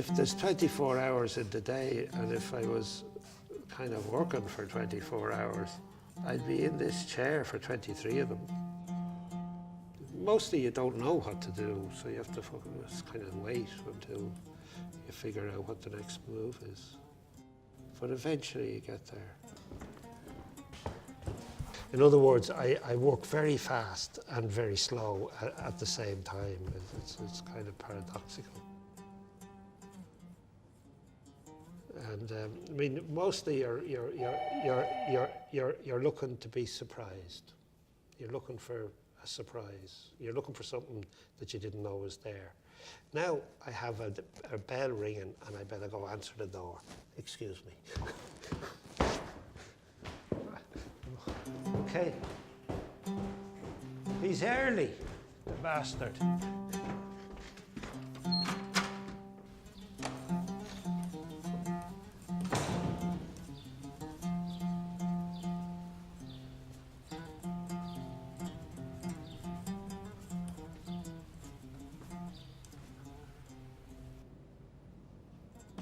if there's 24 hours in the day, and if I was kind of working for 24 hours, I'd be in this chair for 23 of them. Mostly you don't know what to do, so you have to just kind of wait until you figure out what the next move is. But eventually you get there. In other words, I work very fast and very slow at the same time. It's kind of paradoxical. And I mean, mostly you're looking to be surprised. You're looking for a surprise. You're looking for something that you didn't know was there. Now I have a bell ringing, and I better go answer the door. Excuse me. Okay. He's early, the bastard.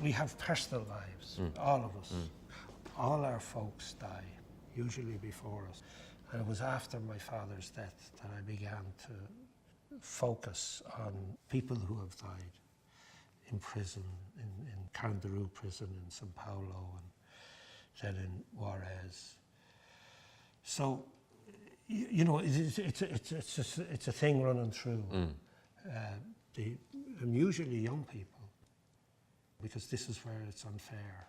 We have personal lives, all of us. All our folks die, usually before us. And it was after my father's death that I began to focus on people who have died in prison, in Candaroo prison in São Paulo, and then in Juarez. So, you know, it's a thing running through. And usually young people, because this is where it's unfair.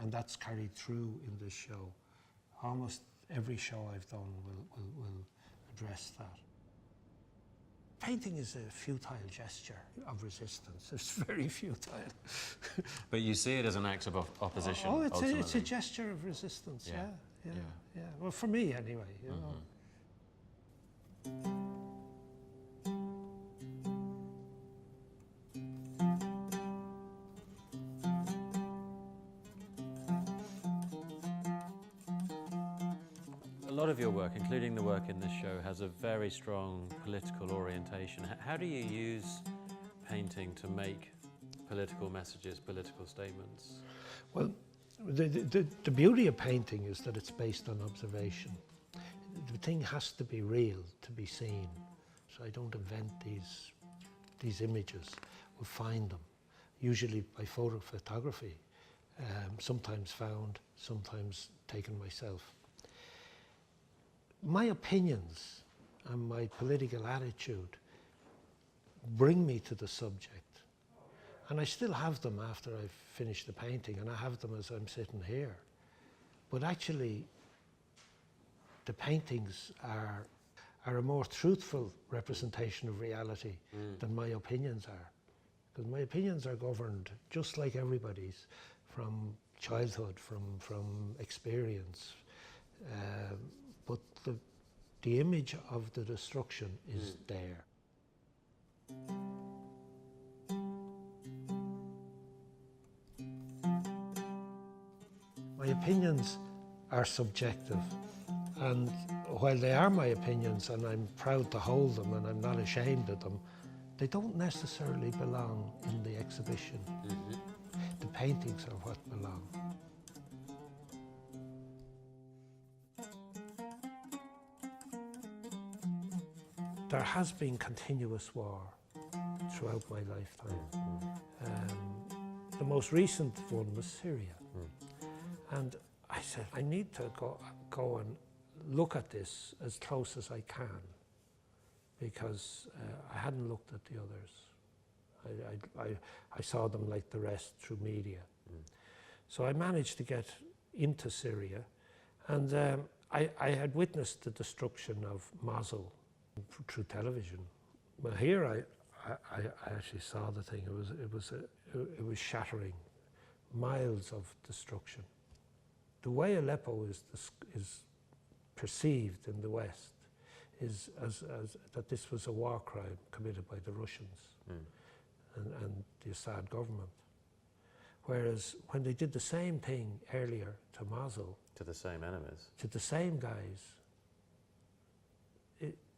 And that's carried through in this show. Almost every show I've done will address that. Painting is a futile gesture of resistance. It's very futile. But you see it as an act of opposition. Oh, it's a gesture of resistance. Yeah. Well, for me anyway. You know. A lot of your work, including the work in this show, has a very strong political orientation. How do you use painting to make political messages, political statements? Well, the beauty of painting is that it's based on observation. The thing has to be real to be seen. So I don't invent these images. We'll find them, usually by photography, sometimes found, sometimes taken myself. My opinions and my political attitude bring me to the subject. And I still have them after I've finished the painting, and I have them as I'm sitting here. But actually, the paintings are a more truthful representation of reality than my opinions are. Because my opinions are governed, just like everybody's, from childhood, from experience. But the image of the destruction is there. My opinions are subjective, and while they are my opinions and I'm proud to hold them and I'm not ashamed of them, they don't necessarily belong in the exhibition. The paintings are what belong. There has been continuous war throughout my lifetime. The most recent one was Syria. And I said, I need to go and look at this as close as I can, because I hadn't looked at the others. I saw them like the rest through media. So I managed to get into Syria, and I had witnessed the destruction of Mosul through television. Well, here I actually saw the thing. It was shattering, miles of destruction. The way Aleppo is perceived in the West is as that this was a war crime committed by the Russians and the Assad government. Whereas when they did the same thing earlier to Mosul, to the same enemies, to the same guys,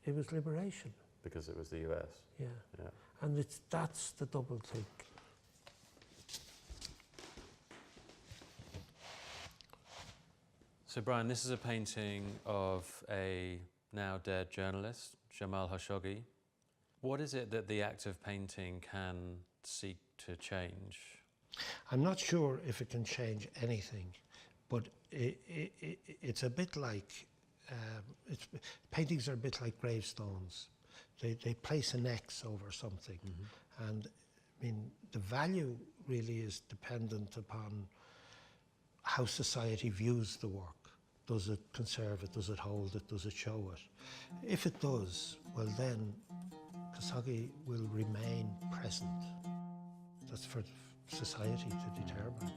it was liberation. Because it was the US. Yeah. And that's the double think. So Brian, this is a painting of a now dead journalist, Jamal Khashoggi. What is it that the act of painting can seek to change? I'm not sure if it can change anything, but it's a bit like, paintings are a bit like gravestones. They place an X over something. And I mean, the value really is dependent upon how society views the work. Does it conserve it? Does it hold it? Does it show it? If it does, well then Khashoggi will remain present. That's for society to determine.